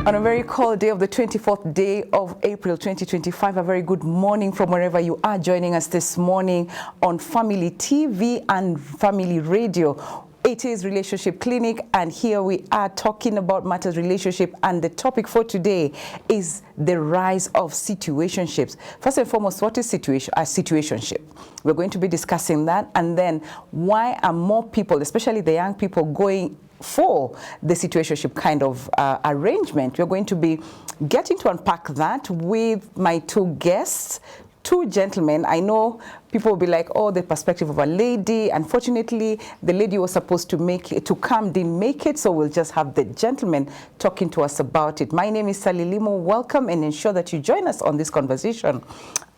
On a very cold day of the 24th day of April 2025, a very good morning from wherever you are joining us this morning on Family TV and Family Radio. It is Relationship Clinic, and here we are talking about matters relationship, and the topic for today is the rise of situationships. First and foremost, what is situationship? We're going to be discussing that, and then why are more people, especially the young people, going for the situationship kind of arrangement. We're going to be getting to unpack that with my two guests, two gentlemen. I know people will be like, oh, the perspective of a lady. Unfortunately, the lady was supposed to come, didn't make it, so we'll just have the gentleman talking to us about it. My name is Sally Limo. Welcome, and ensure that you join us on this conversation.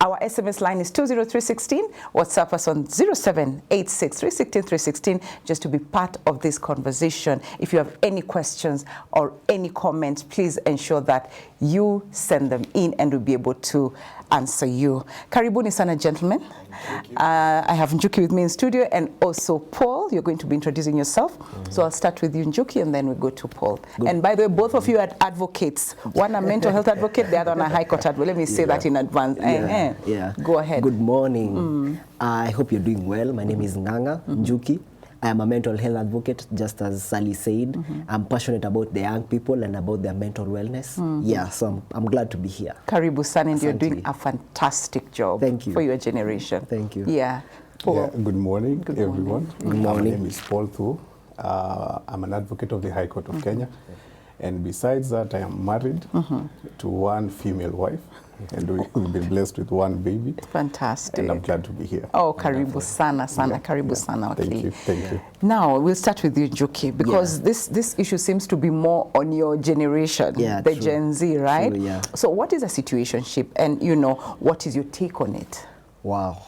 Our SMS line is 20316. WhatsApp us on 0786316316 just to be part of this conversation. If you have any questions or any comments, please ensure that you send them in and we'll be able to answer you. Karibuni sana, gentlemen. I have Njuki with me in studio, and also Paul. You're going to be introducing yourself. So I'll start with you, Njuki, and then we go to Paul. Good. And by the way, both of you are advocates. One a mental health advocate, the other one a high court advocate. Let me say that in advance. Go ahead. Good morning. I hope you're doing well. My name is Nganga Njuki. I am a mental health advocate, just as Sally said. I'm passionate about the young people and about their mental wellness. So I'm glad to be here. Karibu sana, and you're doing a fantastic job. Thank you. For your generation. Thank you. Paul. Good morning, everyone. Good morning. My name is Paul Thu. I'm an advocate of the High Court of Kenya. And besides that, I am married to one female wife. And we've been blessed with one baby. Fantastic. And I'm glad to be here. Oh, karibu sana, karibu sana. Thank you. Now, we'll start with you, Njuki, because this issue seems to be more on your generation, the true. Gen Z, right? True, So what is a situationship, and, what is your take on it? Wow.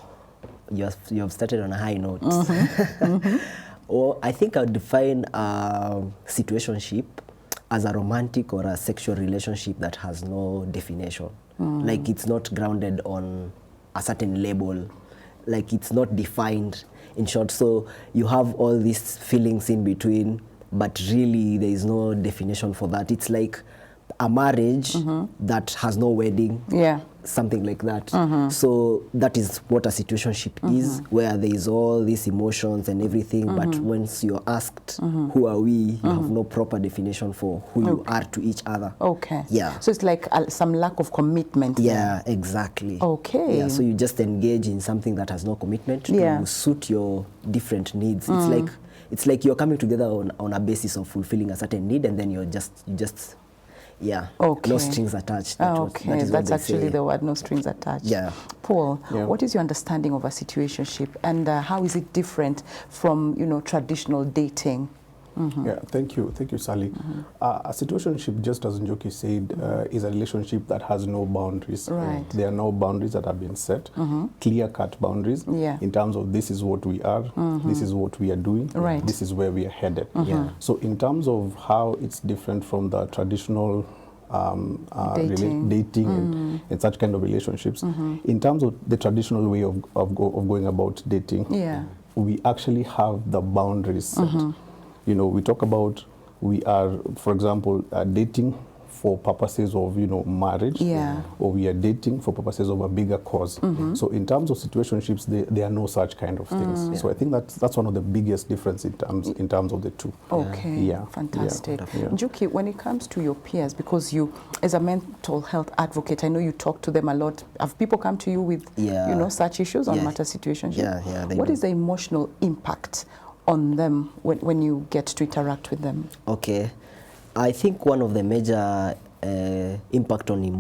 You have started on a high note. Well, I think I would define situationship as a romantic or a sexual relationship that has no definition. Like, it's not grounded on a certain label. Like, it's not defined, in short. So you have all these feelings in between, but really there is no definition for that. It's like a marriage that has no wedding. Something like that. So that is what a situationship is, where there is all these emotions and everything, but once you're asked, who are we, you have no proper definition for who you are to each other. So it's like some lack of commitment. Exactly. So you just engage in something that has no commitment to suit your different needs. It's like you're coming together on a basis of fulfilling a certain need, and then you just no strings attached. That's actually the word, no strings attached. Paul, what is your understanding of a situationship, and how is it different from traditional dating? Thank you, Sally. A situationship, just as Njoki said, is a relationship that has no boundaries. There are no boundaries that have been set, clear-cut boundaries in terms of this is what we are, this is what we are doing, this is where we are headed. So in terms of how it's different from the traditional dating and such kind of relationships, in terms of the traditional way of going about dating, we actually have the boundaries set. We talk about we are, for example, dating for purposes of, marriage, or we are dating for purposes of a bigger cause. So in terms of situationships, there are no such kind of things. So I think that's one of the biggest difference in terms of the two. Fantastic. Njuki, when it comes to your peers, because you, as a mental health advocate, I know you talk to them a lot. Have people come to you with, such issues on matter situationships? What is the emotional impact on them when you get to interact with them? I think one of the major impact on your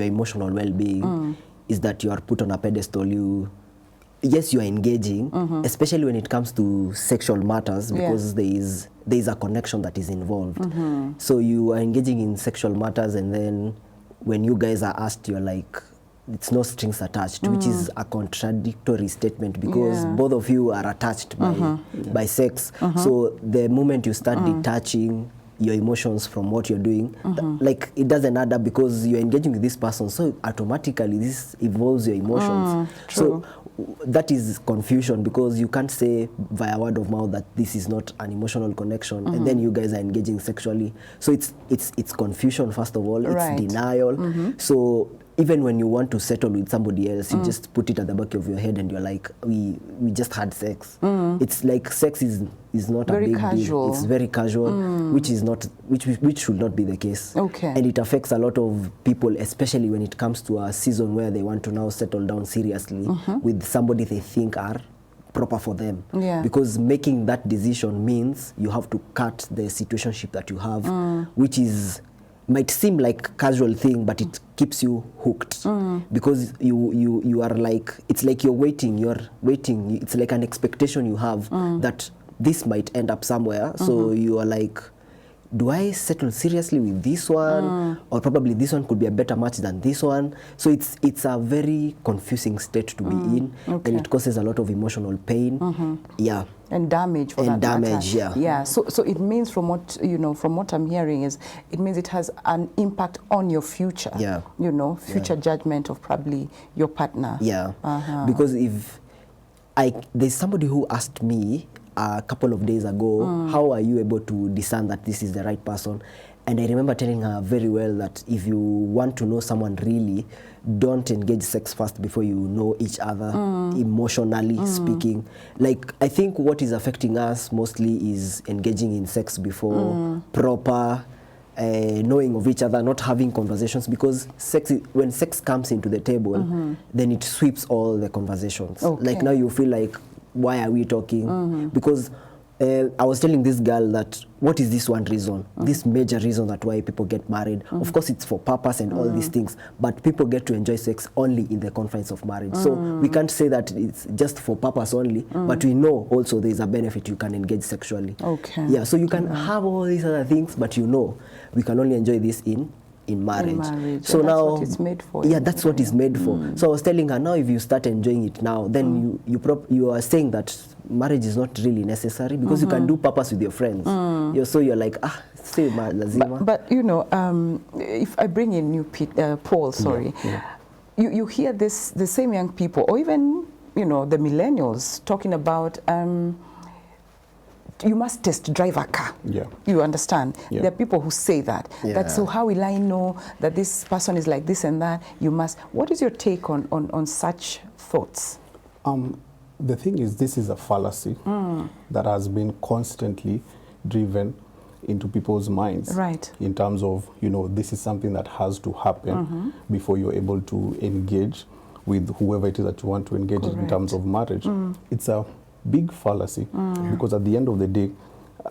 emotional well-being is that you are put on a pedestal. You are engaging, especially when it comes to sexual matters, because there is a connection that is involved. So you are engaging in sexual matters, and then when you guys are asked, you're like, it's no strings attached, which is a contradictory statement, because both of you are attached by sex. So the moment you start detaching, your emotions from what you're doing. Like, it doesn't add up because you're engaging with this person, so automatically this involves your emotions. True. So that is confusion, because you can't say via word of mouth that this is not an emotional connection, and then you guys are engaging sexually. So it's confusion, first of all. It's denial. So even when you want to settle with somebody else, you just put it at the back of your head and you're like, we just had sex. It's like sex is not Very a big casual. deal. It's very casual, which is not which should not be the case. Okay. And it affects a lot of people, especially when it comes to a season where they want to now settle down seriously with somebody they think are proper for them. Yeah. Because making that decision means you have to cut the situationship that you have, which might seem like casual thing, but it keeps you hooked, because you are like, it's like you're waiting, it's like an expectation you have that this might end up somewhere. So you are like, do I settle seriously with this one, or probably this one could be a better match than this one? So it's a very confusing state to be in, and it causes a lot of emotional pain. Yeah. And damage for that damage, matter. Yeah. So it means, from what from what I'm hearing, is it means it has an impact on your future. Yeah. Future judgment of probably your partner. Yeah. Because if there's somebody who asked me a couple of days ago, how are you able to discern that this is the right person? And I remember telling her very well that if you want to know someone really, don't engage sex first before you know each other, emotionally speaking. Like, I think what is affecting us mostly is engaging in sex before proper knowing of each other, not having conversations, because when sex comes into the table, then it sweeps all the conversations. Like, now you feel like, why are we talking? Because I was telling this girl that, what is this one reason, this major reason that why people get married? Of course, it's for purpose and all these things, but people get to enjoy sex only in the confines of marriage. So we can't say that it's just for purpose only, but we know also there's a benefit you can engage sexually. Okay. Yeah, so you can have all these other things, but we can only enjoy this in marriage. So and that's now what it's made for. Yeah, that's what it's made for. So I was telling her, now if you start enjoying it now, then you are saying that marriage is not really necessary, because you can do purpose with your friends. So you're like, say lazima. But if I bring in Paul, sorry, you hear the same young people, or even the millennials, talking about you must test drive a car. Yeah. You understand? Yeah. There are people who say that. Yeah. So how will I know that this person is like this and that? You must. What is your take on such thoughts? The thing is, this is a fallacy that has been constantly driven into people's minds. Right. In terms of, this is something that has to happen before you're able to engage with whoever it is that you want to engage in terms of marriage. It's a big fallacy, because at the end of the day,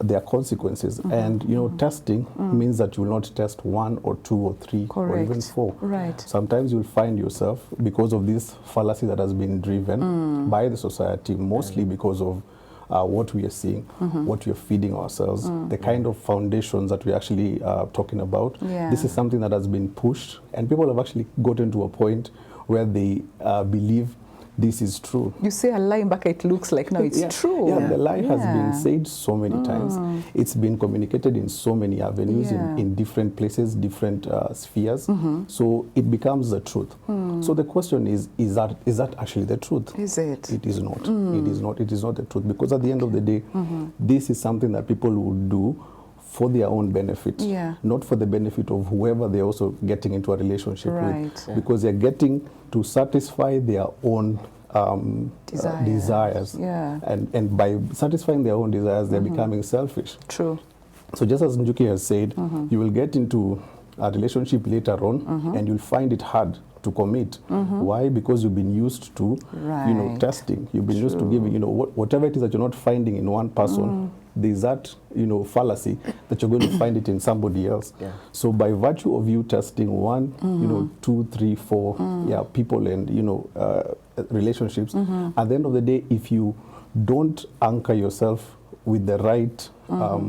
there are consequences. And, testing means that you will not test 1 or 2 or 3 or even 4. Right. Sometimes you'll find yourself, because of this fallacy that has been driven by the society, mostly because of what we are seeing, what we are feeding ourselves, the kind of foundations that we're actually talking about. Yeah. This is something that has been pushed, and people have actually gotten to a point where they believe this is true. You say a lie, but it looks like now it's true. Yeah, the lie has been said so many times. It's been communicated in so many avenues, in different places, different spheres. So it becomes the truth. So the question is that actually the truth? Is it? It is not. It is not. It is not the truth, because at the end of the day, this is something that people would do for their own benefit, not for the benefit of whoever they're also getting into a relationship with, because they're getting to satisfy their own desires. And by satisfying their own desires, they're becoming selfish. True. So just as Njuki has said, you will get into a relationship later on, and you'll find it hard to commit. Why? Because you've been used to, testing. You've been used to giving, whatever it is that you're not finding in one person, there's that, fallacy that you're going to find it in somebody else. So by virtue of you testing 1, 2, 3, 4, people and, relationships, at the end of the day, if you don't anchor yourself with the right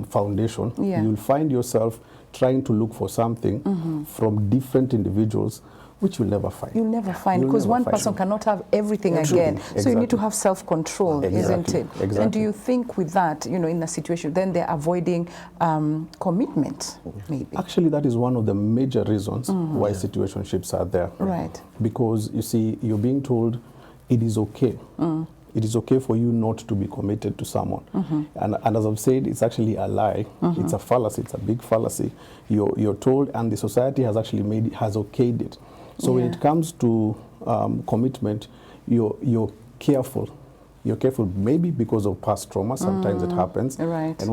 foundation, you'll find yourself trying to look for something from different individuals which you'll never find. You'll never find, because one person cannot have everything again. Exactly. So you need to have self-control, isn't it? Exactly. And do you think with that, you know, in a situation, then they're avoiding commitment, maybe? Actually, that is one of the major reasons why situationships are there. Right. Because, you see, you're being told it is okay. It is okay for you not to be committed to someone. And as I've said, it's actually a lie. It's a fallacy. It's a big fallacy. You're told, and the society has actually has okayed it. So when it comes to commitment, you're careful. You're careful, maybe because of past trauma. Sometimes it happens. Right. And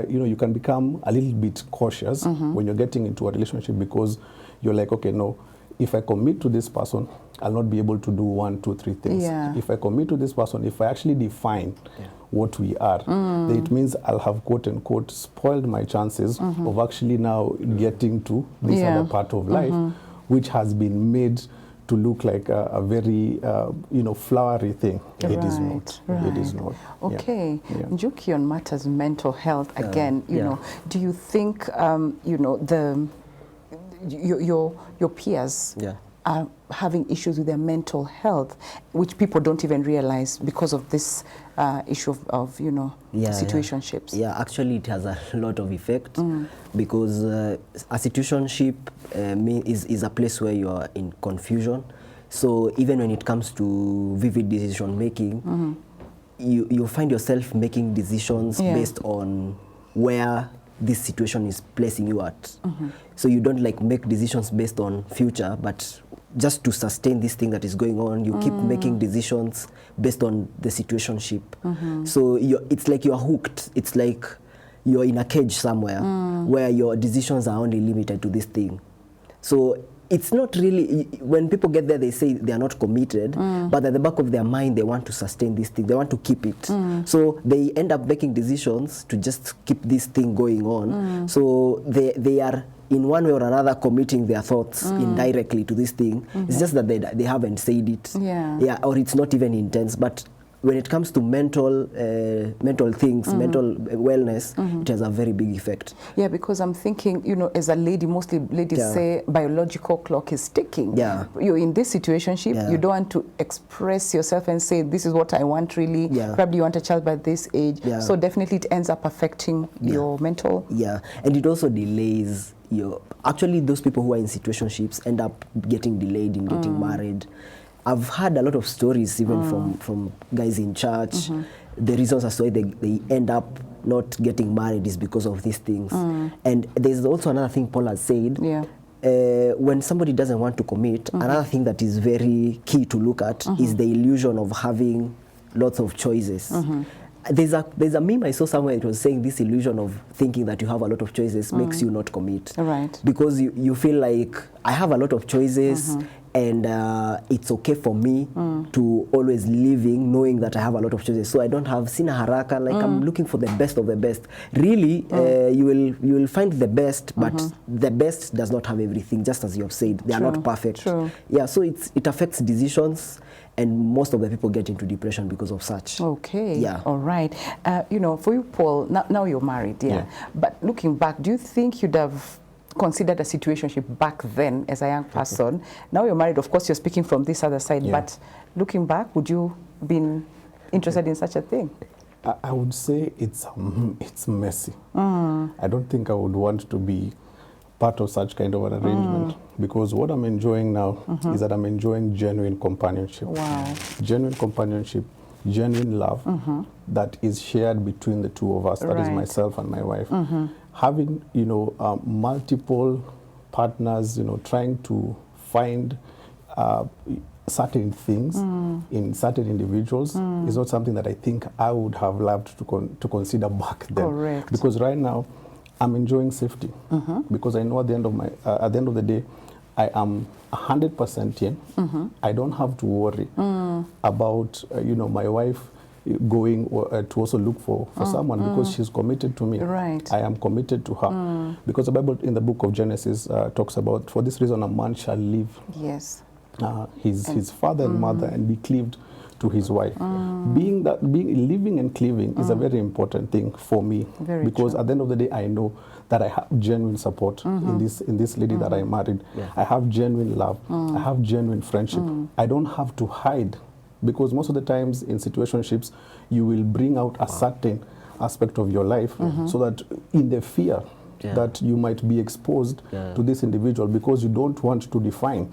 you know, you can become a little bit cautious when you're getting into a relationship, because you're like, okay, no, if I commit to this person, I'll not be able to do 1, 2, 3 things. Yeah. If I commit to this person, if I actually define what we are, then it means I'll have, quote unquote, spoiled my chances of actually now getting to this other part of life, which has been made to look like a very, you know, flowery thing. It is not. It is not. Okay. Njuki, on matters mental health, again, you know, do you think, you know, your peers are having issues with their mental health, which people don't even realize because of this issue of you know, situationships? Yeah, actually it has a lot of effect, because a situationship is a place where you are in confusion. So even when it comes to vivid decision making, you find yourself making decisions based on where this situation is placing you at. So you don't like make decisions based on future, but just to sustain this thing that is going on, you keep making decisions based on the situationship. So it's like you're hooked. It's like you're in a cage somewhere where your decisions are only limited to this thing. So it's not really, when people get there, they say they are not committed, but at the back of their mind, they want to sustain this thing. They want to keep it. So they end up making decisions to just keep this thing going on. So they are, in one way or another, committing their thoughts indirectly to this thing. It's just that they haven't said it. Yeah, or it's not even intense. But when it comes to mental things, mental wellness, it has a very big effect. Yeah, because I'm thinking, you know, as a lady, mostly ladies say biological clock is ticking. Yeah. You're in this situationship, you don't want to express yourself and say, this is what I want really. Probably you want a child by this age. So definitely it ends up affecting your mental. Yeah, and it also delays your, actually those people who are in situationships end up getting delayed in getting married. I've heard a lot of stories even from guys in church. The reasons as to why they end up not getting married is because of these things. And there's also another thing Paul has said. When somebody doesn't want to commit, another thing that is very key to look at is the illusion of having lots of choices. There's a meme I saw somewhere. It was saying this illusion of thinking that you have a lot of choices makes you not commit. Right. Because you feel like I have a lot of choices, and it's okay for me to always living knowing that I have a lot of choices. So I don't have sina haraka, like I'm looking for the best of the best. Really, you will find the best, but the best does not have everything, just as you have said. They are not perfect. Yeah, so it affects decisions, and most of the people get into depression because of such. Okay. Yeah. All right. You know, for you, Paul, now you're married, but looking back, do you think you'd have considered a situationship back then as a young person? Now you're married, of course you're speaking from this other side, but looking back, would you been interested in such a thing? I would say it's messy. I don't think I would want to be part of such kind of an arrangement, because what I'm enjoying now is that I'm enjoying genuine companionship. Wow. Genuine companionship, genuine love that is shared between the two of us, that is myself and my wife. Having, you know, multiple partners, you know, trying to find certain things in certain individuals is not something that I think I would have loved to consider back then. Correct. Because right now, I'm enjoying safety, because I know at the end of the day, I am 100% in. I don't have to worry about you know, my wife going to also look for someone, because she's committed to me. Right. I am committed to her. Because the Bible in the book of Genesis talks about, for this reason a man shall leave his father and mother and be cleaved to his wife. Living and cleaving is a very important thing for me, because at the end of the day, I know that I have genuine support in this lady that I married. Yeah. I have genuine love. I have genuine friendship. I don't have to hide, because most of the times in situationships, you will bring out a certain aspect of your life, so that in the fear that you might be exposed to this individual, because you don't want to define.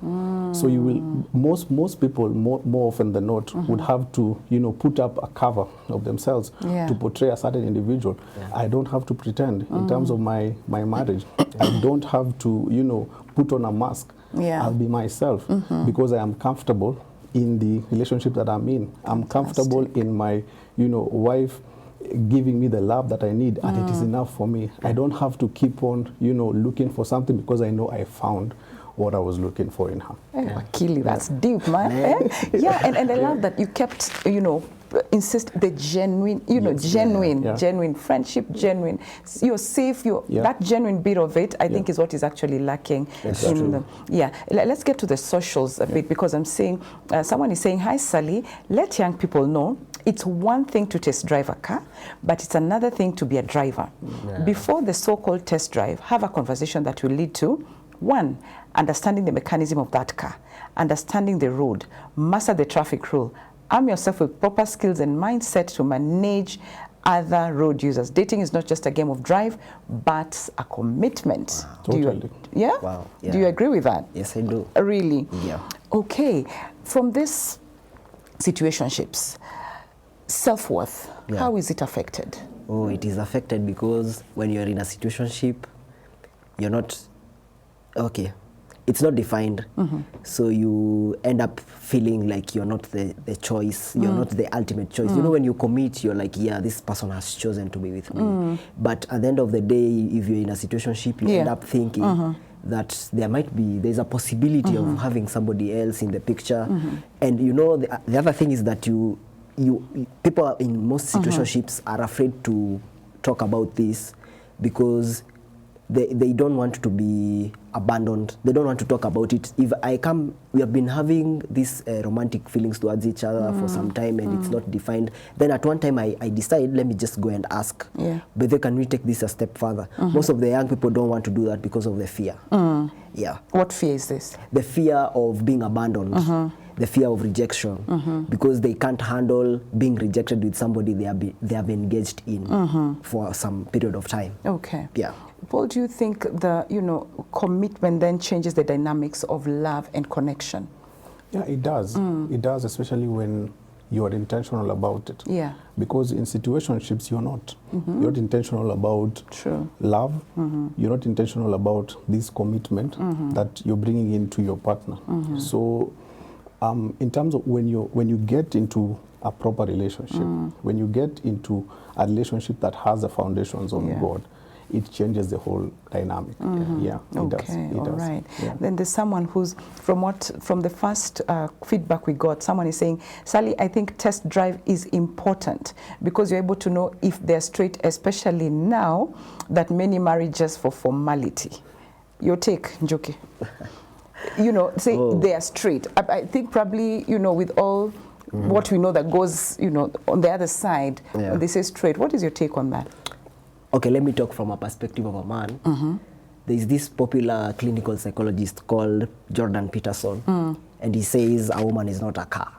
So you will, most people, more often than not, would have to, put up a cover of themselves to portray a certain individual. I don't have to pretend in terms of my marriage. I don't have to, put on a mask. I'll be myself, because I am comfortable in the relationship that I'm in. I'm comfortable in my, wife giving me the love that I need, and it is enough for me. I don't have to keep on, looking for something, because I know I found what I was looking for in her. Wakili, that's deep, man. And I love that you kept, insist the genuine, genuine friendship, genuine. You're safe. That genuine bit of it, I think, is what is actually lacking. Let's get to the socials a bit, because I'm seeing someone is saying, "Hi, Sally. Let young people know it's one thing to test drive a car, but it's another thing to be a driver. Before the so-called test drive, have a conversation that will lead to 1, understanding the mechanism of that car, understanding the road, master the traffic rule, arm yourself with proper skills and mindset to manage other road users. Dating is not just a game of drive, but a commitment." Wow. Totally. Do you agree with that? Yes, I do. Really? Yeah. Okay. From this situationships, self-worth, how is it affected? Oh, it is affected because when you're in a situationship, you're not, it's not defined. So you end up feeling like you're not the choice, you're not the ultimate choice. When you commit, you're like, this person has chosen to be with me. But at the end of the day, if you're in a situationship, you end up thinking that there's a possibility of having somebody else in the picture. And the other thing is that people in most situationships are afraid to talk about this, because they don't want to be abandoned. They don't want to talk about it. We have been having these romantic feelings towards each other for some time, and it's not defined. Then at one time I decided, let me just go and ask. But then can we take this a step further? Most of the young people don't want to do that because of the fear. What fear is this? The fear of being abandoned. The fear of rejection, because they can't handle being rejected with somebody they have engaged in for some period of time. Okay. Yeah. Paul, do you think the commitment then changes the dynamics of love and connection? Yeah, it does. It does, especially when you are intentional about it. Yeah. Because in situationships, you're not. You're not intentional about love. You're not intentional about this commitment that you're bringing into your partner. So, in terms of when you get into a proper relationship, when you get into a relationship that has the foundations of God, it changes the whole dynamic. It does. All right. Then there's someone who's, from the first feedback we got, someone is saying, "Sally, I think test drive is important because you're able to know if they're straight, especially now that many marry just for formality." Your take, Njoki? Say they are straight. I think probably, with all what we know that goes, on the other side, when they say straight. What is your take on that? Okay, let me talk from a perspective of a man. There's this popular clinical psychologist called Jordan Peterson, and he says a woman is not a car.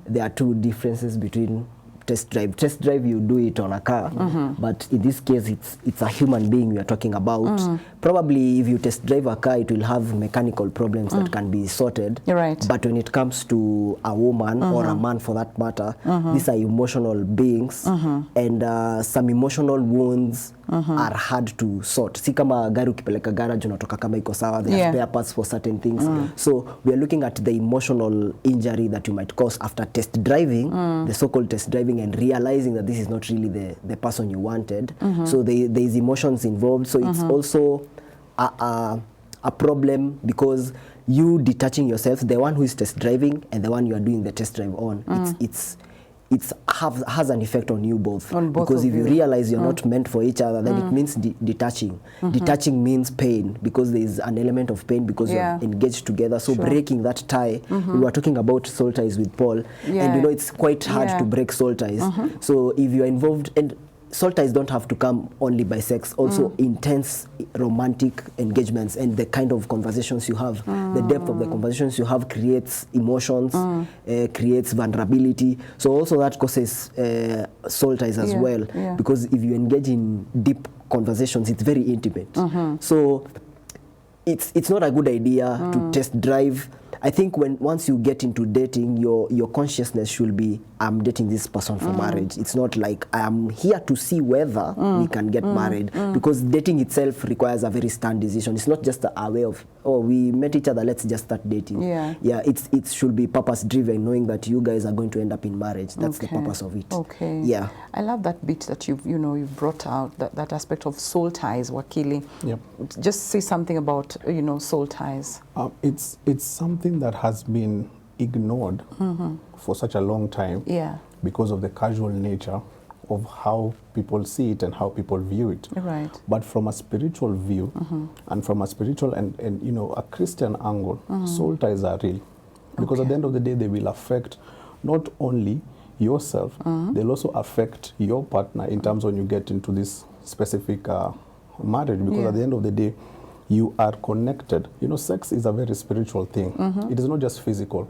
There are two differences between test drive. Test drive, you do it on a car, but in this case, it's a human being we are talking about. Probably if you test drive a car, it will have mechanical problems that can be sorted. Right. But when it comes to a woman or a man for that matter, these are emotional beings, and some emotional wounds are hard to sort. Si kama gari ukipeleka garage unatoka kama iko sawa, there are spare parts for certain things. So we are looking at the emotional injury that you might cause after test driving, the so-called test driving, and realizing that this is not really the person you wanted. So there is emotions involved. So it's also a problem, because you detaching yourself, the one who is test driving and the one you are doing the test drive on, has an effect on you both. On both because of if you you. realize you're not meant for each other, then it means detaching. Detaching means pain, because there is an element of pain because you're engaged together. So breaking that tie, we were talking about soul ties with Paul, and you know it's quite hard to break soul ties. So if you're involved, and soul ties don't have to come only by sex, also intense romantic engagements, and the kind of conversations you have, the depth of the conversations you have creates emotions, creates vulnerability. So also that causes soul ties as well, because if you engage in deep conversations, it's very intimate. So it's not a good idea to test drive. I think once you get into dating, your consciousness should be, I'm dating this person for marriage. It's not like I'm here to see whether we can get married, because dating itself requires a very stern decision. It's not just a way of, oh, we met each other, let's just start dating. It should be purpose driven, knowing that you guys are going to end up in marriage. That's the purpose of it. Yeah. I love that bit that you've brought out, that aspect of soul ties, Wakili. Just say something about soul ties. It's something that has been ignored for such a long time because of the casual nature of how people see it and how people view it. But from a spiritual view and from a spiritual and a Christian angle, soul ties are real, because at the end of the day they will affect not only yourself, they'll also affect your partner in terms when you get into this specific marriage, because at the end of the day you are connected. Sex is a very spiritual thing. It is not just physical,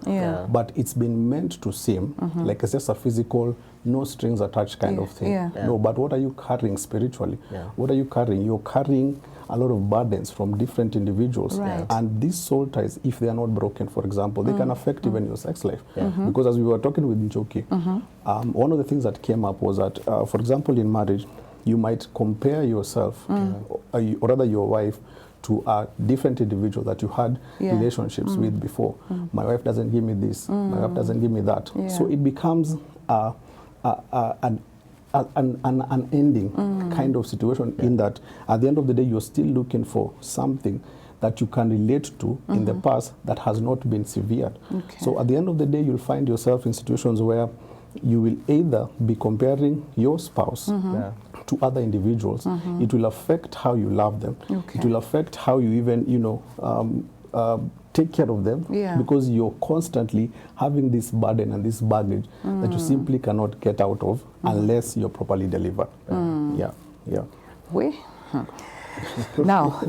but it's been meant to seem like it's just a physical, no strings attached kind of thing. No, but what are you carrying spiritually? What are you carrying? You're carrying a lot of burdens from different individuals. And these soul ties, if they are not broken, for example, they can affect even your sex life. Because as we were talking with Njoki, one of the things that came up was that, for example, in marriage, you might compare yourself, or rather your wife, to a different individual that you had relationships with before. My wife doesn't give me this, my wife doesn't give me that. So it becomes an unending kind of situation, in that at the end of the day you're still looking for something that you can relate to in the past that has not been severed. So at the end of the day you'll find yourself in situations where you will either be comparing your spouse to other individuals. It will affect how you love them. It will affect how you even, take care of them, because you're constantly having this burden and this baggage that you simply cannot get out of unless you're properly delivered. Now,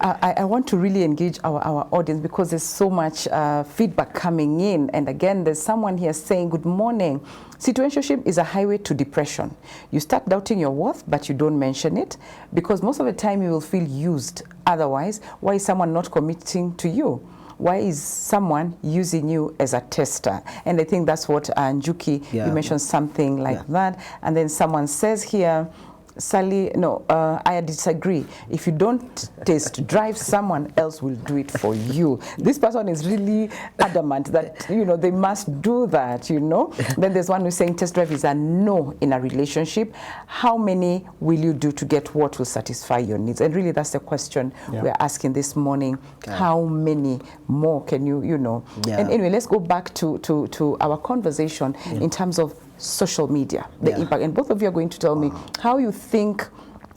I want to really engage our audience, because there's so much feedback coming in. And again, there's someone here saying, good morning. Situationship is a highway to depression. You start doubting your worth, but you don't mention it, because most of the time you will feel used. Otherwise, why is someone not committing to you? Why is someone using you as a tester? And I think that's what Njuki, you mentioned something like that. And then someone says here, Sally, no, I disagree. If you don't test drive, someone else will do it for you. This person is really adamant that, they must do that, Then there's one who's saying test drive is a no in a relationship. How many will you do to get what will satisfy your needs? And really that's the question we're asking this morning. How many more can you, And anyway, let's go back to our conversation in terms of social media, the impact. And both of you are going to tell me how you think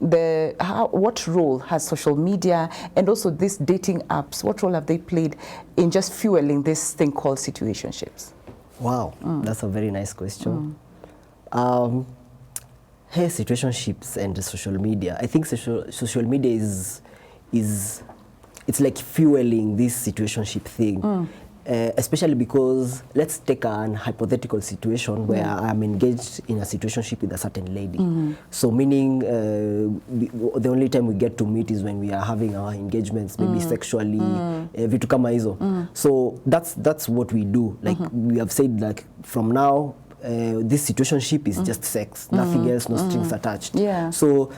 what role has social media and also these dating apps, what role have they played in just fueling this thing called situationships? Wow, that's a very nice question. Situationships and social media. I think social media is it's like fueling this situationship thing. Especially because, let's take an hypothetical situation where I'm engaged in a situationship with a certain lady. So meaning the only time we get to meet is when we are having our engagements, maybe sexually, vitu kama hizo. So that's what we do. Like we have said, like from now, this situationship is just sex, nothing else, no strings attached. So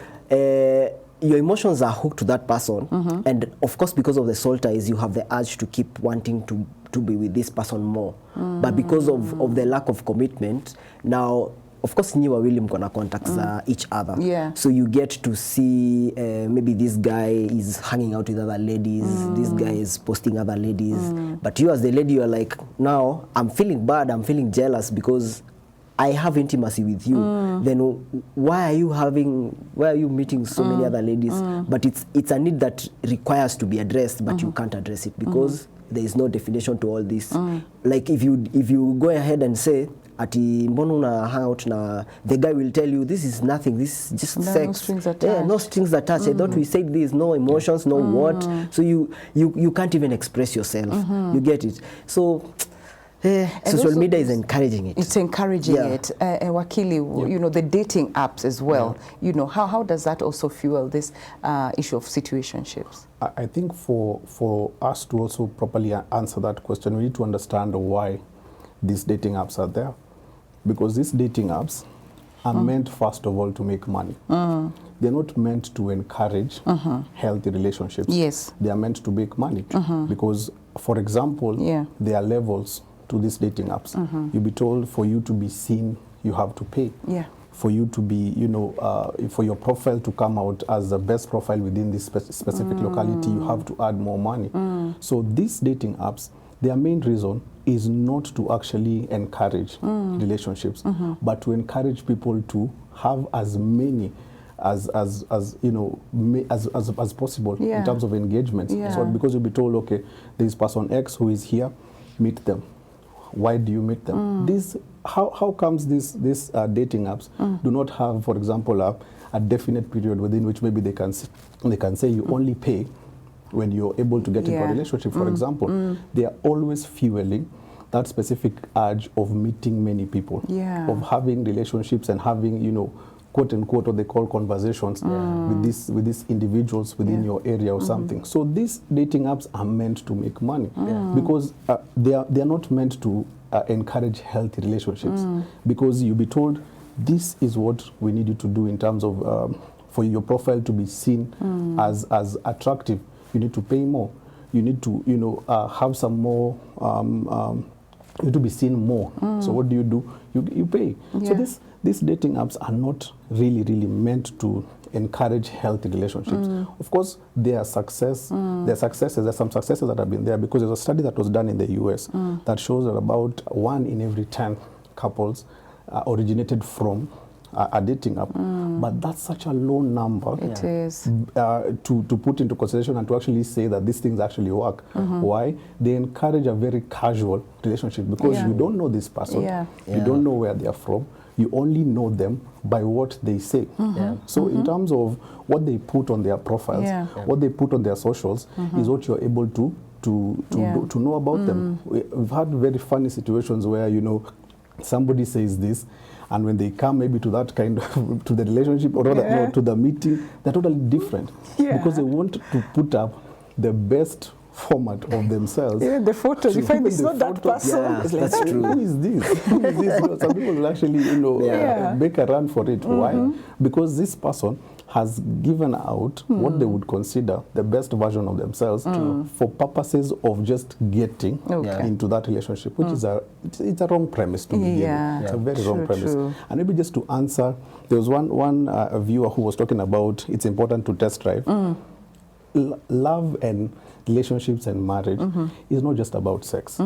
your emotions are hooked to that person, and of course because of the soul ties you have the urge to keep wanting to be with this person more, but because of the lack of commitment, now of course nyi wawili mko na contacts each other, so you get to see maybe this guy is hanging out with other ladies, this guy is posting other ladies, but you as the lady, you are like, now I'm feeling bad, I'm feeling jealous because I have intimacy with you, then why are you meeting so many other ladies? But it's a need that requires to be addressed, but you can't address it because there is no definition to all this. Like if you go ahead and say ati mbona una hang out na, the guy will tell you this is nothing, this is just sex. No strings attached. Yeah, no strings attached. I thought we said this, no emotions, no what. So you can't even express yourself. You get it. So social media is encouraging it. It's encouraging it. Wakili, you know, the dating apps as well. You know, how does that also fuel this issue of situationships? I think for us to also properly answer that question, we need to understand why these dating apps are there. Because these dating apps are meant, first of all, to make money. They're not meant to encourage healthy relationships. Yes. They are meant to make money. Because, for example, there are levels to these dating apps. You'll be told for you to be seen, you have to pay. For you to be, you know, for your profile to come out as the best profile within this specific locality, you have to add more money. So these dating apps, their main reason is not to actually encourage relationships, but to encourage people to have as many as you know as possible in terms of engagements. So because you'll be told, okay, there is person X who is here, meet them. Why do you meet them? How comes these dating apps do not have, for example, a definite period within which maybe they can say you only pay when you're able to get into a relationship, for example. They are always fueling that specific urge of meeting many people, of having relationships and having, you know, quote unquote, what they call conversations with these individuals within your area or something. So these dating apps are meant to make money because they are not meant to encourage healthy relationships. Because you'll be told this is what we need you to do in terms of for your profile to be seen as attractive. You need to pay more. You need to, you know, have some more. You need to be seen more. So what do? You pay. So these dating apps are not really meant to encourage healthy relationships. Of course, there are successes. There are some successes that have been there because there's a study that was done in the US that shows that about 1 in every 10 couples originated from a dating app, but that's such a low number. It is. To put into consideration and to actually say that these things actually work. Why? They encourage a very casual relationship because you don't know this person, you don't know where they are from, you only know them by what they say. So in terms of what they put on their profiles, what they put on their socials is what you're able to know about them. We've had very funny situations where, you know, somebody says this, and when they come maybe to that kind of, to the relationship or rather, no, to the meeting, they're totally different because they want to put up the best format of themselves. The photos, you find it's not that person. It's like, that's true. Who is this? Who is this? You know, some people will actually, you know, make a run for it. Why? Because this person has given out what they would consider the best version of themselves for purposes of just getting into that relationship, which is it's a wrong premise to begin with. It's a very wrong premise. And maybe just to answer, there was one viewer who was talking about it's important to test drive. Love and relationships and marriage is not just about sex.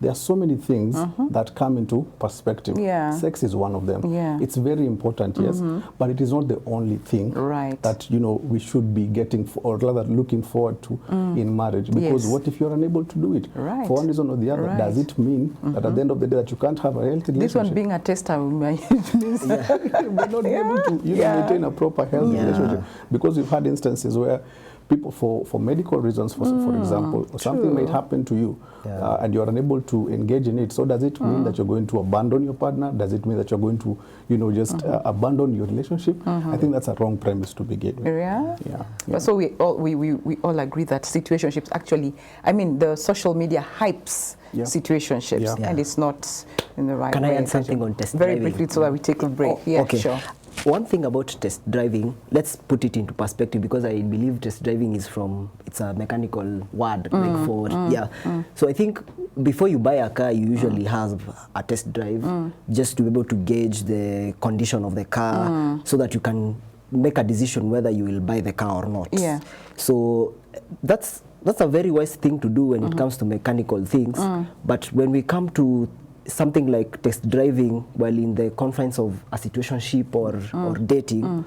There are so many things that come into perspective. Sex is one of them. It's very important, yes, but it is not the only thing that, you know, we should be getting or rather looking forward to in marriage. Because what if you're unable to do it for one reason or the other? Does it mean that at the end of the day that you can't have a healthy relationship? This one being a tester means we're not able to maintain a proper healthy relationship, because we've had instances where people, for medical reasons, for example, something might happen to you and you're unable to engage in it. So does it mean that you're going to abandon your partner? Does it mean that you're going to, you know, just abandon your relationship? I think that's a wrong premise to begin with. So we all agree that situationships actually, I mean, the social media hypes situationships and it's not in the right way. Can I add something on test very driving? briefly so that we take a break? Okay. Sure. One thing about test driving, let's put it into perspective, because I believe test driving is it's a mechanical word, like for, So I think before you buy a car, you usually have a test drive just to be able to gauge the condition of the car so that you can make a decision whether you will buy the car or not. So that's a very wise thing to do when it comes to mechanical things. But when we come to something like test driving while in the confines of a situationship or dating,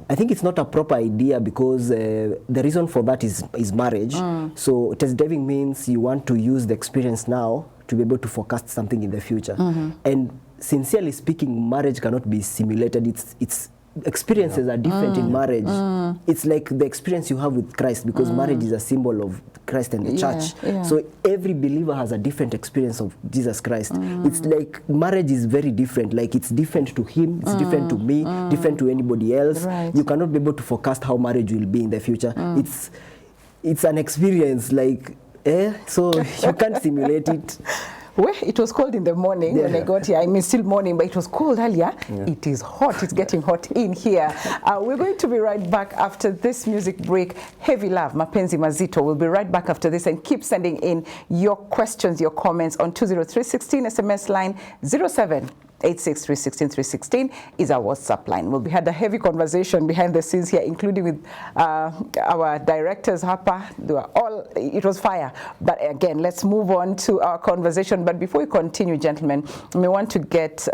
I think it's not a proper idea, because the reason for that is marriage. So test driving means you want to use the experience now to be able to forecast something in the future. And sincerely speaking, marriage cannot be simulated. It's experiences are different in marriage. It's like the experience you have with Christ, because marriage is a symbol of Christ and the church. So every believer has a different experience of Jesus Christ. It's like marriage is very different. Like it's different to him, it's different to me, different to anybody else. You cannot be able to forecast how marriage will be in the future. It's an experience, like, so you can't simulate it. Well, it was cold in the morning when I got here. I mean, still morning, but it was cold earlier. It is hot. It's getting hot in here. We're going to be right back after this music break. Heavy Love, Mapenzi Mazito. We'll be right back after this, and keep sending in your questions, your comments on 20316 SMS line 0786316316 is our WhatsApp line. We had a heavy conversation behind the scenes here, including with our directors, Hapa. They were all, it was fire. But again, let's move on to our conversation. But before we continue, gentlemen, we want to get,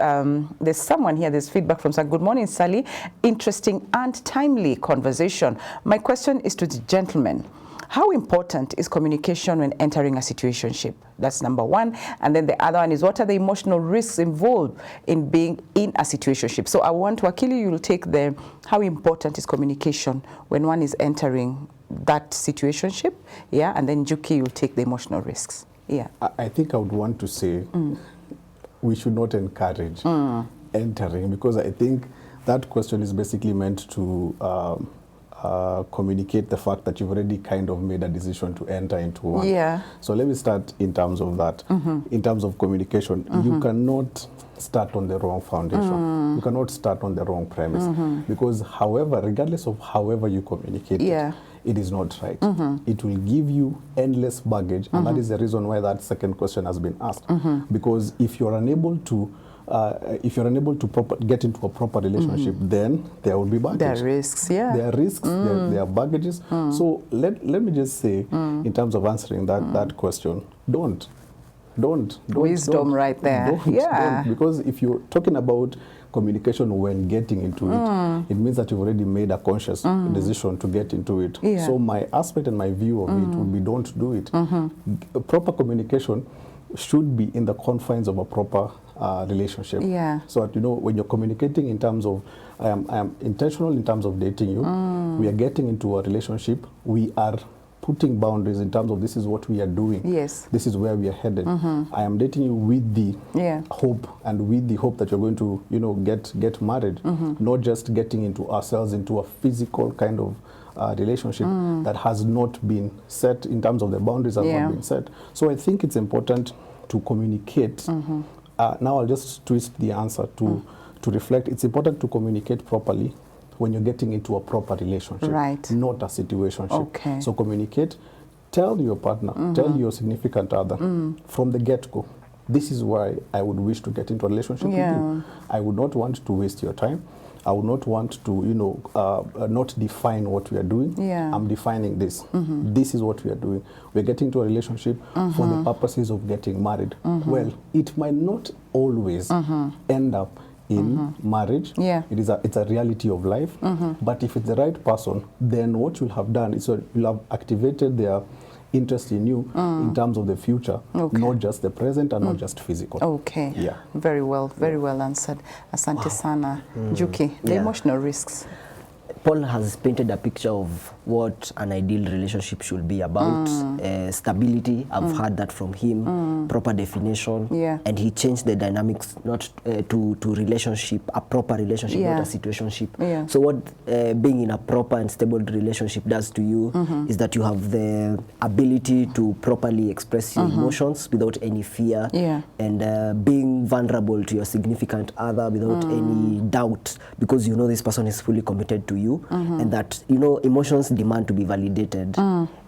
there's someone here, there's feedback from Sally. Good morning, Sally. Interesting and timely conversation. My question is to the gentlemen. How important is communication when entering a situationship? That's number one. And then the other one is, what are the emotional risks involved in being in a situationship? So I want to, Akili, you'll take the, how important is communication when one is entering that situationship? Yeah, and then Juki, you'll take the emotional risks. Yeah. I think I would want to say we should not encourage entering, because I think that question is basically meant to communicate the fact that you've already kind of made a decision to enter into one. Yeah. So let me start in terms of that. In terms of communication, you cannot start on the wrong foundation. You cannot start on the wrong premise. Because however, regardless of however you communicate it is not right. It will give you endless baggage, and that is the reason why that second question has been asked. Because if you're unable to get into a proper relationship, then there will be baggage. There are risks, There are risks, there are baggages. So let me just say, in terms of answering that question, don't. Wisdom right there. Don't. Because if you're talking about communication when getting into it, it means that you've already made a conscious decision to get into it. So my aspect and my view of it would be, don't do it. Proper communication should be in the confines of a proper relationship. So that, you know, when you're communicating in terms of, I am intentional in terms of dating you, we are getting into a relationship, we are putting boundaries in terms of, this is what we are doing. This is where we are headed. I am dating you with the hope, and with the hope that you're going to, you know, get married, not just getting into ourselves into a physical kind of relationship that has not been set in terms of the boundaries have not been set. So I think it's important to communicate. Now I'll just twist the answer to reflect. It's important to communicate properly when you're getting into a proper relationship, not a situationship. So communicate, tell your partner, tell your significant other from the get-go, this is why I would wish to get into a relationship with you. I would not want to waste your time. I would not want to, you know, not define what we are doing. I'm defining this. This is what we are doing. We're getting to a relationship for the purposes of getting married. Well, it might not always end up in marriage. It's a reality of life. But if it's the right person, then what you'll have done is you'll have activated their interest in you in terms of the future, not just the present and not just physical. Very well answered. Asante sana. Juki, the emotional risks. Paul has painted a picture of what an ideal relationship should be about. Stability, I've heard that from him, proper definition, and he changed the dynamics not to relationship, a proper relationship, not a situationship. So what being in a proper and stable relationship does to you is that you have the ability to properly express your emotions without any fear, and being vulnerable to your significant other without any doubt, because you know this person is fully committed to you, and that, you know, emotions demand to be validated.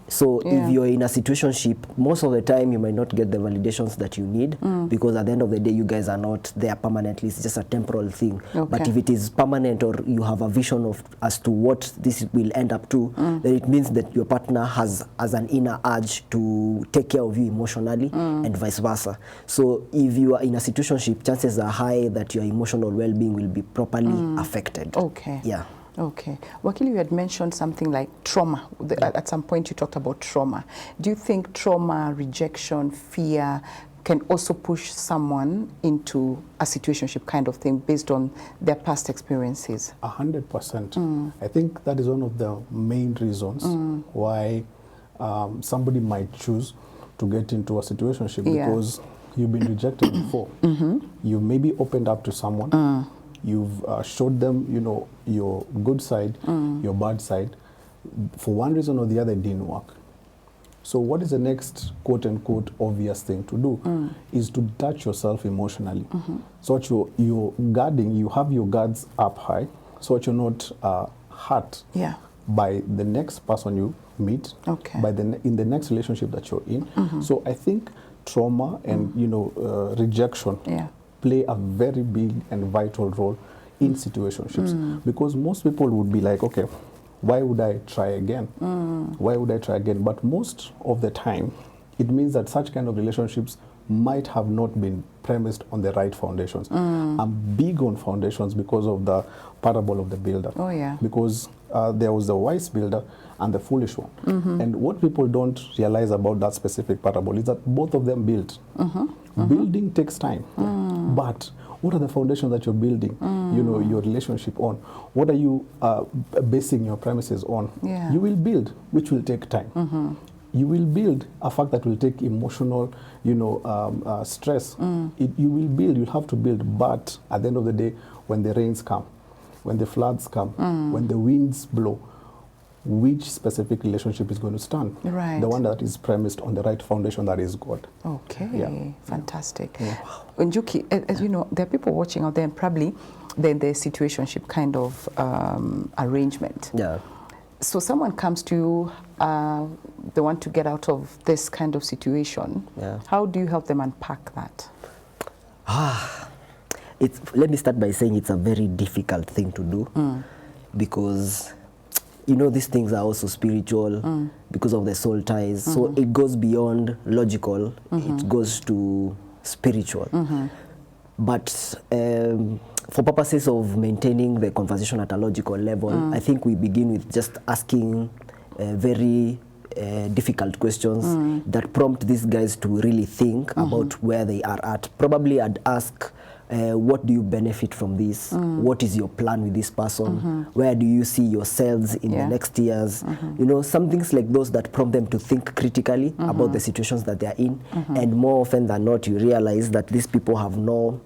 So if you're in a situationship, most of the time you might not get the validations that you need, because at the end of the day, you guys are not there permanently. It's just a temporal thing. Okay. But if it is permanent, or you have a vision of as to what this will end up to, then it means that your partner has an inner urge to take care of you emotionally, and vice versa. So if you are in a situationship, chances are high that your emotional well-being will be properly affected. Okay. Yeah. Okay. Wakili, you had mentioned something like trauma. At some point you talked about trauma. Do you think trauma, rejection, fear can also push someone into a situationship kind of thing based on their past experiences? 100%. I think that is one of the main reasons why somebody might choose to get into a situationship, because you've been rejected before. You maybe opened up to someone. You've showed them, you know, your good side, your bad side. For one reason or the other, it didn't work. So what is the next quote-unquote obvious thing to do is to detach yourself emotionally. So that you're guarding, you have your guards up high, so that you're not hurt by the next person you meet, by in the next relationship that you're in. So I think trauma and, you know, rejection play a very big and vital role in situationships, because most people would be like, okay, why would I try again? Why would I try again? But most of the time, it means that such kind of relationships might have not been premised on the right foundations. I'm big on foundations because of the parable of the builder. Oh, yeah. Because there was the wise builder and the foolish one. And what people don't realize about that specific parable is that both of them built. Building takes time. But what are the foundations that you're building, you know, your relationship on? What are you basing your premises on? You will build, which will take time. You will build a fact that will take emotional, you know, stress. You will build, you'll have to build. But at the end of the day, when the rains come, when the floods come, when the winds blow, which specific relationship is going to stand? Right. The one that is premised on the right foundation, that is God. Okay, fantastic. Njuki, as you know, there are people watching out there, and probably they're in the situationship kind of arrangement. So someone comes to you, they want to get out of this kind of situation. How do you help them unpack that? Let me start by saying it's a very difficult thing to do, because, you know, these things are also spiritual because of the soul ties. So it goes beyond logical, it goes to spiritual. But for purposes of maintaining the conversation at a logical level, I think we begin with just asking very difficult questions that prompt these guys to really think about where they are at. Probably I'd ask, what do you benefit from this? What is your plan with this person? Where do you see yourselves in the next years? You know, some things like those that prompt them to think critically about the situations that they are in. And more often than not, you realize that these people have no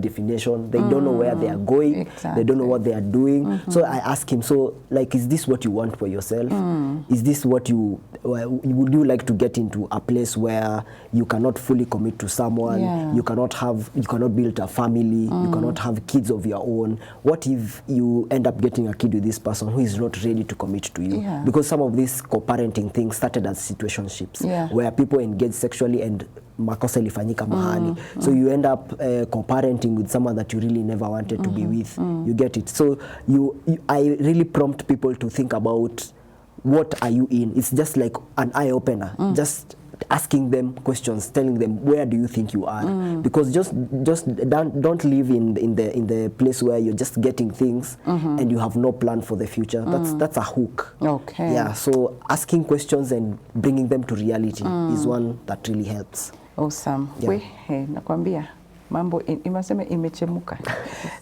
definition. They don't know where they are going. They don't know what they are doing. So I ask him, so like, is this what you want for yourself? Is this what would you like to get into a place where you cannot fully commit to someone? You cannot build a family. You cannot have kids of your own. What if you end up getting a kid with this person who is not ready to commit to you? Because some of these co-parenting things started as situationships, where people engage sexually and makosa ilifanyika mahali. So you end up co-parenting with someone that you really never wanted to be with. You get it? So I really prompt people to think about, what are you in? It's just like an eye-opener. Just asking them questions, telling them, where do you think you are? Because just don't live in the place where you're just getting things and you have no plan for the future. That's a hook. Yeah, so asking questions and bringing them to reality is one that really helps. Awesome. Nakwambia mambo imesema imechemuka.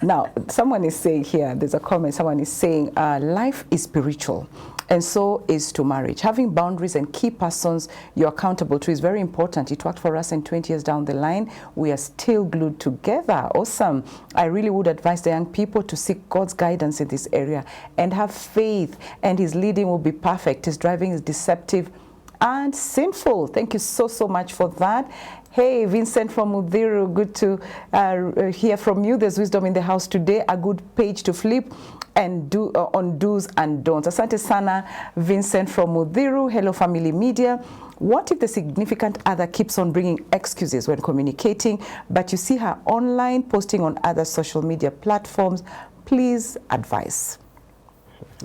Now, someone is saying here, there's a comment, someone is saying, life is spiritual, and so is to marriage. Having boundaries and key persons you're accountable to is very important. It worked for us, and 20 years down the line, we are still glued together. Awesome. I really would advise the young people to seek God's guidance in this area and have faith, and His leading will be perfect. His driving is deceptive and sinful. Thank you so much for that. Hey, Vincent from Mudhiru, good to hear from you. There's wisdom in the house today, a good page to flip. and on do's and don'ts. Asante sana, Vincent from Mudhiru. Hello, Family Media. What if the significant other keeps on bringing excuses when communicating, but you see her online, posting on other social media platforms? Please advise.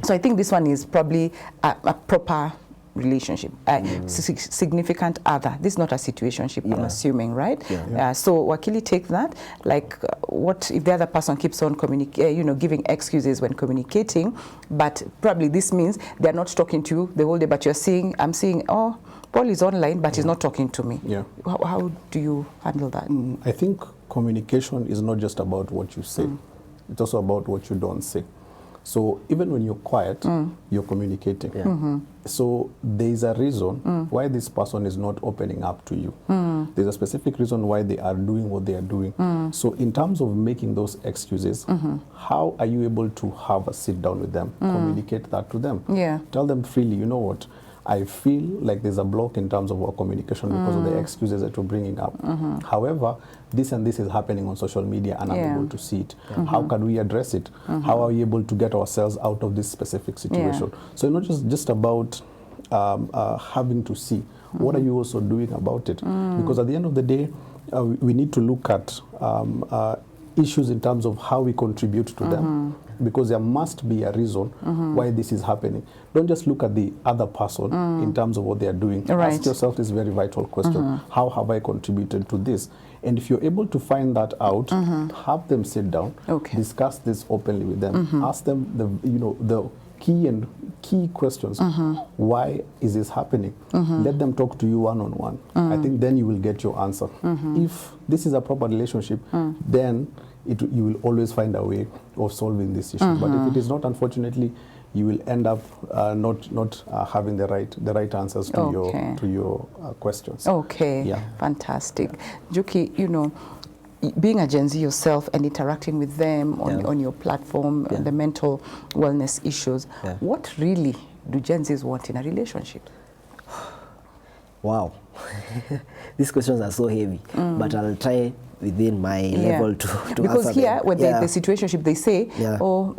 So I think this one is probably a proper relationship, significant other. This is not a situationship, I'm assuming, right? So Wakili, take that. Like, what if the other person keeps on giving excuses when communicating, but probably this means they're not talking to you the whole day, but you're seeing, I'm seeing, oh, Paul is online, but he's not talking to me. How do you handle that? I think communication is not just about what you say. It's also about what you don't say. So even when you're quiet, you're communicating. So there's a reason why this person is not opening up to you. There's a specific reason why they are doing what they are doing. So in terms of making those excuses, how are you able to have a sit down with them, communicate that to them? Tell them freely, you know what, I feel like there's a block in terms of our communication because of the excuses that you're bringing up. However, this and this is happening on social media and I'm able to see it. How can we address it? How are we able to get ourselves out of this specific situation? So it's not just about having to see. What are you also doing about it? Because at the end of the day, we need to look at issues in terms of how we contribute to them. Because there must be a reason why this is happening. Don't just look at the other person in terms of what they are doing. Ask yourself this very vital question. How have I contributed to this? And if you're able to find that out, have them sit down, discuss this openly with them. Ask them the key questions. Why is this happening? Let them talk to you one-on-one. I think then you will get your answer. If this is a proper relationship, then you will always find a way of solving this issue. But if it is not, unfortunately, you will end up not having the right answers to your questions. Fantastic. Juki, being a Gen Z yourself and interacting with them on your platform and the mental wellness issues, what really do Gen Zs want in a relationship? Wow. These questions are so heavy, but I'll try within my level to because answer here them. when the situationship they say or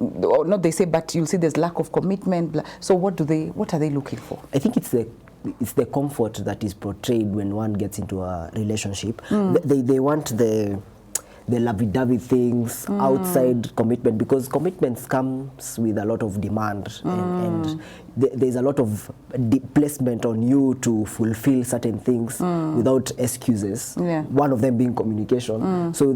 not they say, but you'll see there's lack of commitment, so what are they looking for? I think it's the comfort that is portrayed when one gets into a relationship. They want the lovey-dovey things outside commitment, because commitments comes with a lot of demand and there's a lot of placement on you to fulfill certain things without excuses. One of them being communication. So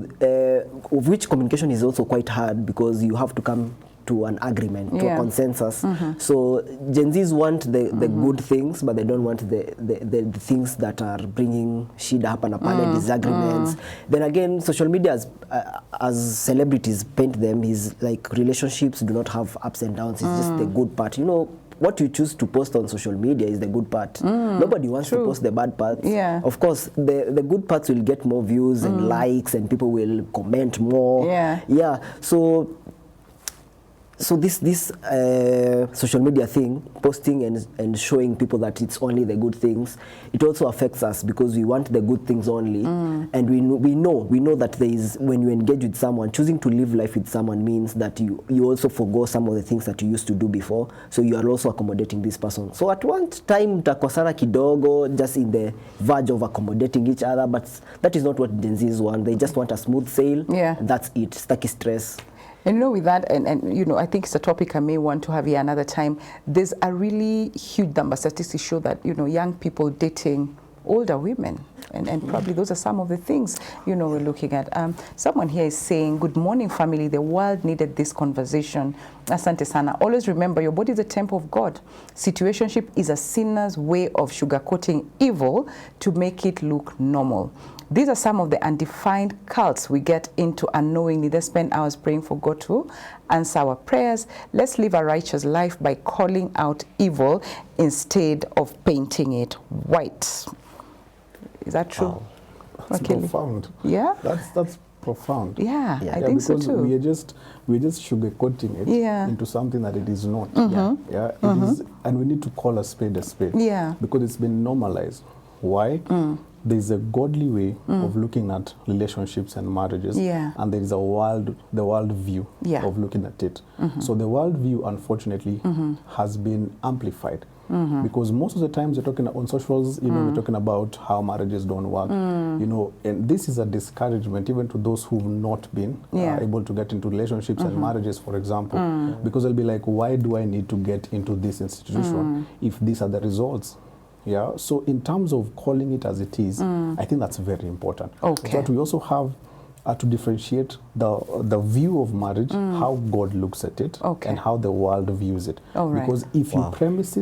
which communication is also quite hard because you have to come to an agreement, to a consensus. So Gen Zs want the good things, but they don't want the things that are bringing shida hapa na pale, disagreements. Then again, social media, as celebrities paint them, is like relationships do not have ups and downs. It's just the good part. What you choose to post on social media is the good part. Nobody wants to post the bad parts. Of course, the good parts will get more views and likes, and people will comment more. So this social media thing, posting and showing people that it's only the good things, it also affects us because we want the good things only, and we know that there is, when you engage with someone, choosing to live life with someone means that you also forgo some of the things that you used to do before. So you are also accommodating this person. So at one time takosana kidogo, just in the verge of accommodating each other, but that is not what Gen Zs want. They just want a smooth sail. That's it. Stucky stress. And with that, and I think it's a topic I may want to have here another time. There's a really huge number, statistics show that, young people dating older women. And probably those are some of the things, we're looking at. Someone here is saying, good morning, family. The world needed this conversation. Asante sana. Always remember, your body is a temple of God. Situationship is a sinner's way of sugarcoating evil to make it look normal. These are some of the undefined cults we get into unknowingly. They spend hours praying for God to answer our prayers. Let's live a righteous life by calling out evil instead of painting it white. Is that true? Wow. That's profound. Yeah? That's profound. Yeah, I think so too. We're just sugarcoating it into something that it is not. It is, and we need to call a spade a spade. Because it's been normalized. Why? There's a godly way of looking at relationships and marriages, and there is the world view of looking at it. So the world view, unfortunately, has been amplified. Because most of the times you're talking on socials, you know, we're talking about how marriages don't work, you know, and this is a discouragement even to those who've not been able to get into relationships and marriages, for example, because they'll be like, why do I need to get into this institution if these are the results? Yeah, so in terms of calling it as it is, I think that's very important. Okay. But we also have to differentiate the view of marriage, how God looks at it, and how the world views it. Because if you premise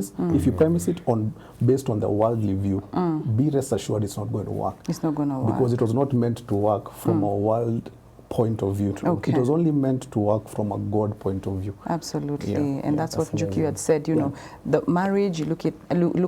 it on based on the worldly view, be rest assured it's not going to work. It's not going to work. Because it was not meant to work from a world point of view. It was only meant to work from a God point of view. Absolutely, and that's what Juki had said. You know, the marriage. You look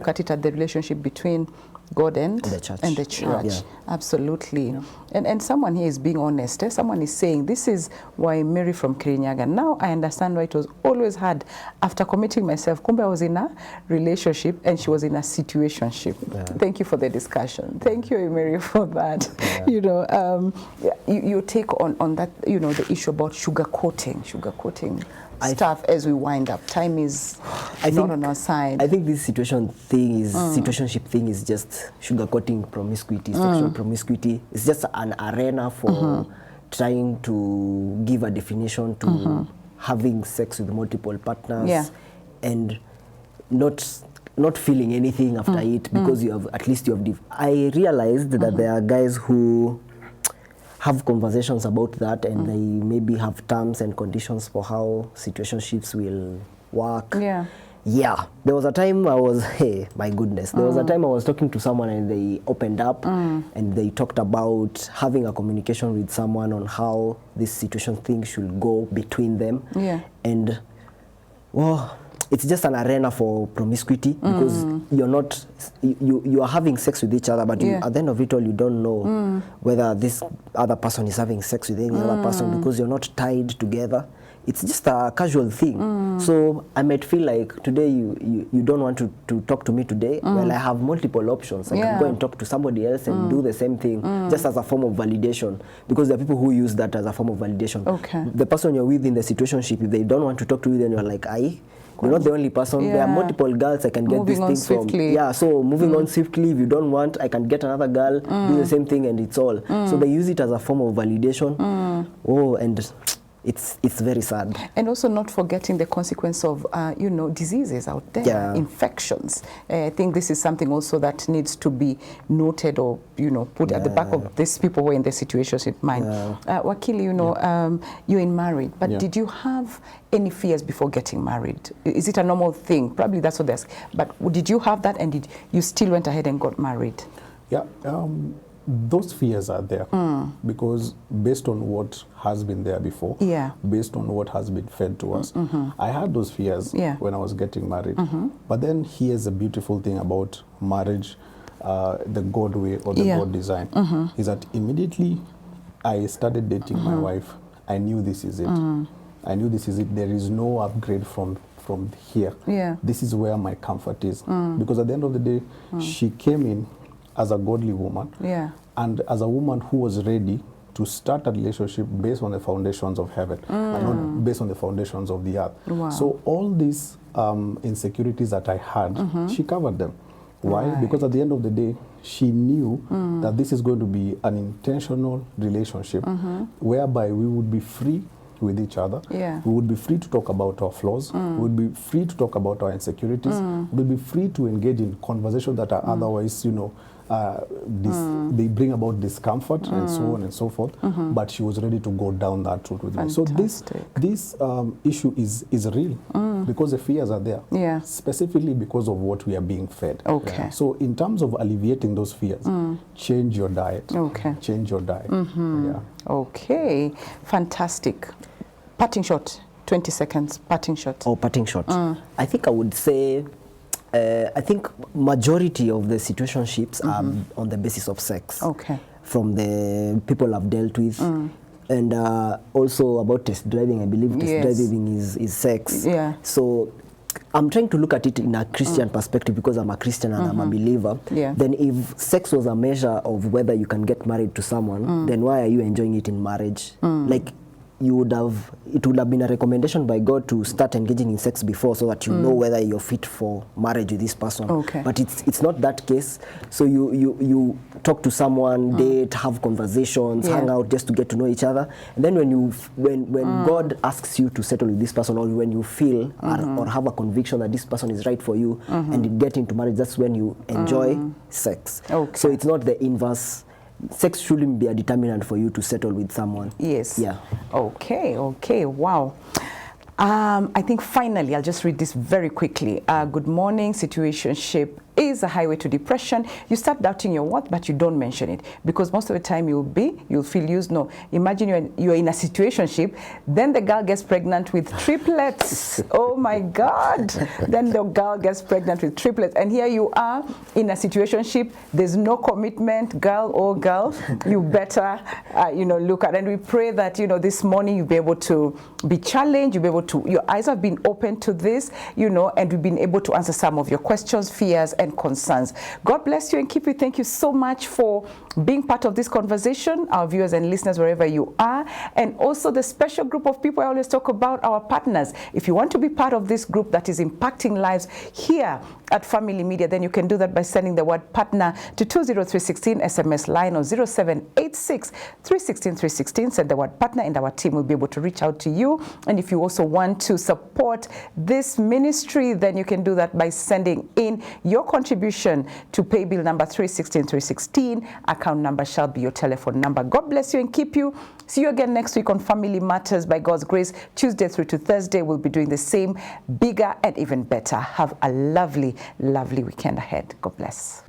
at it at the relationship between God and the church. Absolutely. And someone here is being honest. Someone is saying, this is why Mary from Kirinyaga. Now I understand why it was always hard. After committing myself, Kumbe was in a relationship and she was in a situationship. Thank you for the discussion. Thank you, Mary, for that. You know, your take on that, you know, the issue about sugarcoating stuff as we wind up. Time is not on our side. I think this situationship thing is just sugarcoating promiscuity, sexual promiscuity. It's just an arena for trying to give a definition to having sex with multiple partners and not feeling anything after it because you have I realized that there are guys who have conversations about that and they maybe have terms and conditions for how situationships will work. Yeah, there was a time I was, hey, my goodness, there was a time I was talking to someone and they opened up and they talked about having a communication with someone on how this situation thing should go between them. And, well, it's just an arena for promiscuity because you're not, you are having sex with each other, but you, at the end of it all, you don't know whether this other person is having sex with any other person because you're not tied together. It's just a casual thing. So I might feel like today you don't want to talk to me today. Well, I have multiple options. I can go and talk to somebody else and do the same thing just as a form of validation, because there are people who use that as a form of validation. The person you're with in the situationship, if they don't want to talk to you, then you're like, you're not the only person. There are multiple girls I can get this thing swiftly. from. So moving on swiftly. If you don't want, I can get another girl, do the same thing, and it's all. So they use it as a form of validation. And it's very sad. And also not forgetting the consequence of, you know, diseases out there, infections. I think this is something also that needs to be noted or, you know, put at the back of these people who are in the situationship mind. Wakili, you know, you're in married, but did you have any fears before getting married? Is it a normal thing? Probably that's what they're. But did you have that, and did you still went ahead and got married? Those fears are there because based on what has been there before, based on what has been fed to us, I had those fears when I was getting married. But then here's a beautiful thing about marriage, the God way or the God design, is that immediately I started dating my wife, I knew this is it. I knew this is it. There is no upgrade from here. This is where my comfort is. Because at the end of the day, she came in as a godly woman, and as a woman who was ready to start a relationship based on the foundations of heaven, and not based on the foundations of the earth. So all these insecurities that I had, she covered them. Why? Because at the end of the day, she knew that this is going to be an intentional relationship whereby we would be free with each other. We would be free to talk about our flaws. We would be free to talk about our insecurities. We would be free to engage in conversations that are otherwise, you know, they bring about discomfort and so on and so forth. But she was ready to go down that route with me. So this issue is real because the fears are there. Specifically because of what we are being fed. So in terms of alleviating those fears, change your diet. Change your diet. Okay, fantastic. Parting shot, 20 seconds, parting shot. Parting shot. I think I would say, I think majority of the situationships are on the basis of sex. From the people I've dealt with. And also about test driving, I believe test driving is sex. So I'm trying to look at it in a Christian perspective because I'm a Christian and I'm a believer. Yeah. Then if sex was a measure of whether you can get married to someone, then why are you enjoying it in marriage? Like, it would have been a recommendation by God to start engaging in sex before, so that you know whether you're fit for marriage with this person. Okay. But it's not that case. So you talk to someone, date, have conversations, hang out just to get to know each other. And then when God asks you to settle with this person, or when you feel or have a conviction that this person is right for you, and you get into marriage, that's when you enjoy sex. Okay. So it's not the inverse. Sex shouldn't be a determinant for you to settle with someone. Yes. Yeah. Okay, wow. I think finally, I'll just read this very quickly. Good morning, Situationship is a highway to depression. You start doubting your worth, but you don't mention it, because most of the time you'll feel used. No, imagine you're in a situationship, then the girl gets pregnant with triplets. Oh my God. Then the girl gets pregnant with triplets, and here you are in a situationship. There's no commitment. Girl, oh girl, you better look at. And we pray that this morning you'll be able to be challenged. You'll be able to, your eyes have been open to this, and we've been able to answer some of your questions, fears, and concerns. God bless you and keep you. Thank you so much for being part of this conversation, our viewers and listeners wherever you are, and also the special group of people I always talk about, our partners. If you want to be part of this group that is impacting lives here at Family Media, then you can do that by sending the word partner to 20316 SMS line, or 0786 316 316. Send the word partner and our team will be able to reach out to you. And if you also want to support this ministry, then you can do that by sending in your contribution to pay bill number 316 Account number shall be your telephone number. God bless you and keep you. See you again next week on Family Matters by God's grace. Tuesday through to Thursday, we'll be doing the same, bigger and even better. Have a lovely, lovely weekend ahead. God bless.